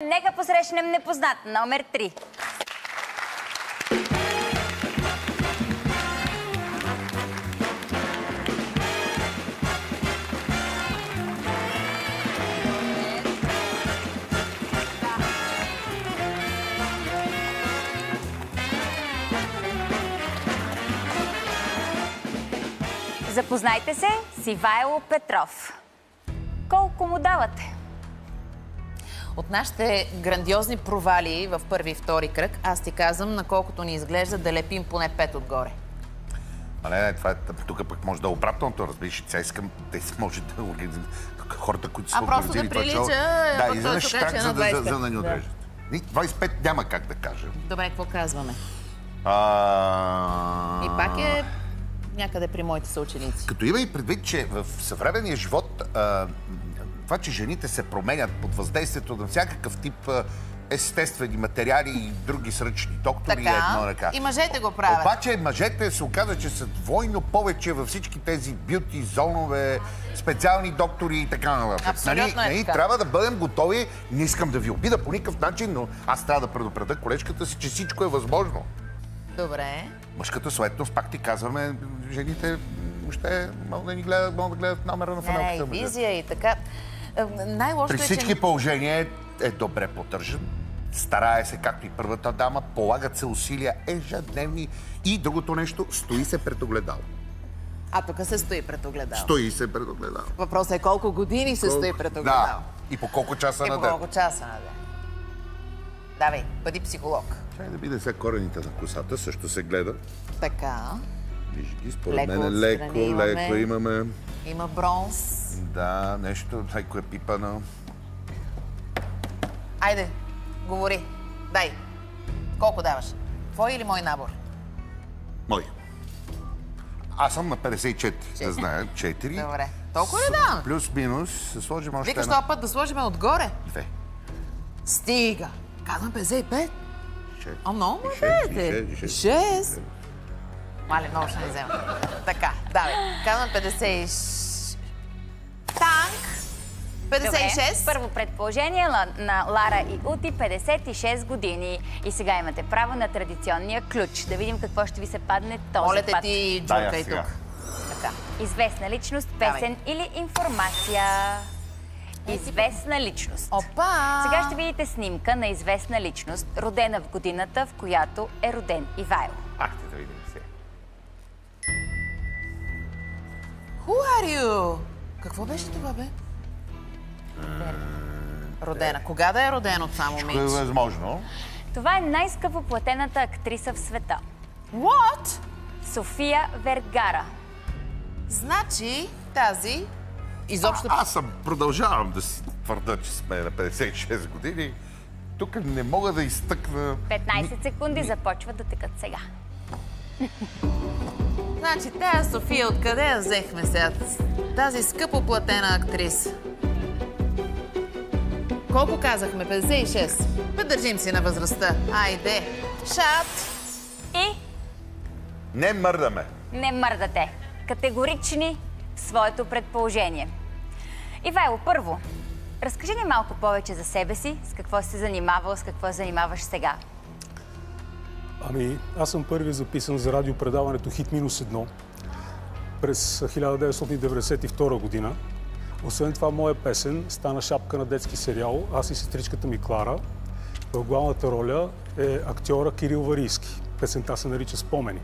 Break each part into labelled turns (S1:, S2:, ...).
S1: Нека посрещнем непознат, номер 3. Запознайте се с Ивайло Петров. Колко му давате?
S2: От нашите грандиозни провали в първи и втори кръг, аз ти казвам, на колкото ни изглежда, да лепим поне 5 отгоре.
S3: А не, това е, тук пък може да е обратното, разбираш, сега искам, те може да хората, които са
S2: просто да прилича,
S3: да,
S2: и той ще каже на 25.
S3: За да ни отрежат. 25 няма как да кажем.
S2: Добре, какво казваме? И пак е някъде при моите съученици.
S3: Като има и предвид, че в съвременния живот това, че жените се променят под въздействието на всякакъв тип естествени материали и други сръчни доктори,
S2: така,
S3: едно ръка.
S2: И мъжете го правят.
S3: Обаче мъжете се оказа, че са двойно повече във всички тези бюти зонове, специални доктори и така нататък.
S2: Абсолютно е така.
S3: Трябва да бъдем готови. Не искам да ви обида по никакъв начин, но аз трябва да предупредя колежката си, че всичко е възможно.
S2: Добре.
S3: Мъжката суетност, пак ти казваме, жените въобще могат да ни гледат, могат да гледат номера на фанелката.
S2: И визия и така. Най-лошото
S3: При всички положения е добре поддържан. Старае се, както и първата дама, полагат се усилия ежедневни и другото нещо, стои се пред огледало.
S2: А тук се стои пред огледало.
S3: Стои се пред огледало.
S2: Въпросът е колко години се стои пред огледало.
S3: Да. И по колко часа на ден.
S2: И по колко часа на ден. Давай, бъди психолог.
S3: Чай да биде сега корените на косата, също се гледа.
S2: Така.
S3: Виж ги, според мен леко имаме.
S2: Има бронз.
S3: Да, нещо, леко е пипано.
S2: Айде, говори. Дай. Колко даваш? Твой или мой набор?
S3: Мой. Аз съм на 54, да знаем. 4.
S2: Добре. Толкова ли давам?
S3: Плюс-минус, се сложим още
S2: Викаш този път да сложим отгоре?
S3: 2.
S2: Стига. Казвам 55. А много му
S3: дадете.
S2: 6. Мали, много ще не взема. Така, давай. Казвам 56. Танк. 56.
S1: Добре. Първо предположение на Лара и Ути, 56 години. И сега имате право на традиционния ключ. Да видим какво ще ви се падне този
S2: Моля те
S1: път.
S2: ти, джуркай тук.
S1: Така. Известна личност, песен или информация. Известна личност.
S2: Опа!
S1: Сега ще видите снимка на известна личност, родена в годината, в която е роден Ивайло.
S3: Ахте да видим сега.
S2: Who are you? Какво беше това, бе? Родена. Кога да е роден от само момиче?
S3: Е възможно.
S1: Това е най-скъпо платената актриса в света.
S2: What?
S1: София Вергара.
S2: Значи тази изобщо...
S3: Аз продължавам да си твърда, че сме на 56 години. Тук не мога да изтъкна...
S1: 15 секунди започват да текат сега.
S2: Значи тази София, откъде я взехме сега? Тази скъпо платена актриса. Колко казахме? 56. Поддържим си на възрастта. Айде. Шат.
S1: И?
S3: Не мърдаме.
S1: Не мърдате. Категорични в своето предположение. Ивайло, първо, разкажи ни малко повече за себе си, с какво си се занимавал, с какво занимаваш сега.
S4: Ами, аз съм първият записан за радиопредаването Хит минус 1 през 1992 година. Освен това, моя песен стана шапка на детски сериал «Аз и сестричката ми Клара». В главната роля е актьора Кирил Варийски. Песента се нарича «Спомени».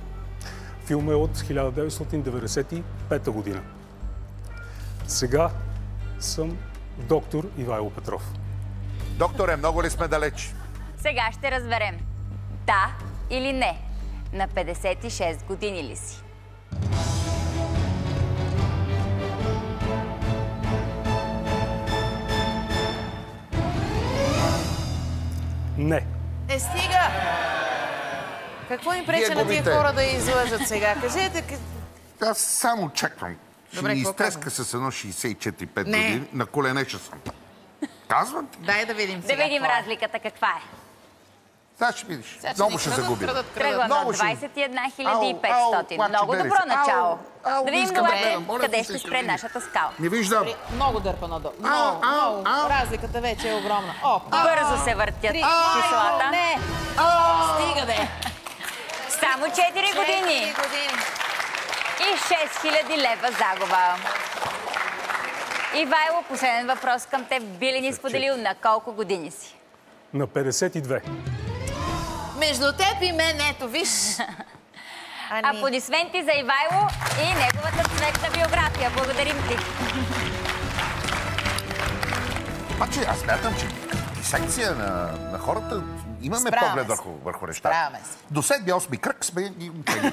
S4: Филм е от 1995 година. Сега съм доктор Ивайло Петров.
S3: Докторе, много ли сме далеч?
S1: Сега ще разберем. Да или не? На 56 години ли си?
S4: Не.
S2: Стига! Какво им пречи на тия хора да излъжат сега? Кажете...
S3: Аз само чаквам. Ще ни изтреска
S2: казвам?
S3: с едно 64-5 години. На колене ще съм. Казвам ти.
S2: Дай да видим сега.
S1: Да видим разликата каква е.
S3: Сега ще видиш.
S2: Сега, че
S3: Много
S2: ни
S3: ще
S2: крадат,
S3: загубим.
S2: крадат.
S1: Тръгваме
S3: Много
S1: от
S3: ще-
S1: 21 500.
S3: Ау,
S1: Много
S3: Лапче
S1: добро
S3: Берес.
S1: начало.
S3: Ау,
S1: Да видим
S3: искам да
S1: Лапче,
S3: гледам. Моля
S1: къде
S3: ти
S1: ще
S3: се,
S1: спре
S3: къде?
S1: нашата скала.
S3: Не виждам.
S2: Много дърпа надолу. Много. Разликата вече е огромна.
S1: Бързо се въртят числата.
S2: Не! Стига де!
S1: Само 4 години и 6000 лева загуба. Ивайло, последен въпрос към теб. Би ли ни споделил на колко години си?
S4: На 52.
S2: Между теб и мен, ето, виж.
S1: Аплодисменти за Ивайло и неговата цветна биография. Благодарим ти.
S3: Обаче аз смятам, че дисекция на хората имаме
S2: Справяме
S3: поглед
S2: се.
S3: върху нещата.
S2: Справяме се.
S3: До 7-8 кръг сме ги учени.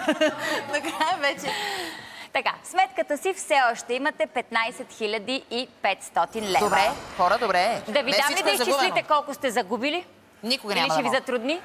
S2: Накрая вече.
S1: Така, в сметката си все още имате 15 500 лева.
S2: Добре, хора, добре.
S1: Да ви
S2: Не
S1: дам ли
S2: всичко
S1: да
S2: е загубено.
S1: изчислите колко сте загубили?
S2: Никога
S1: Или
S2: няма
S1: ще
S2: да
S1: ви
S2: мога.
S1: затрудни?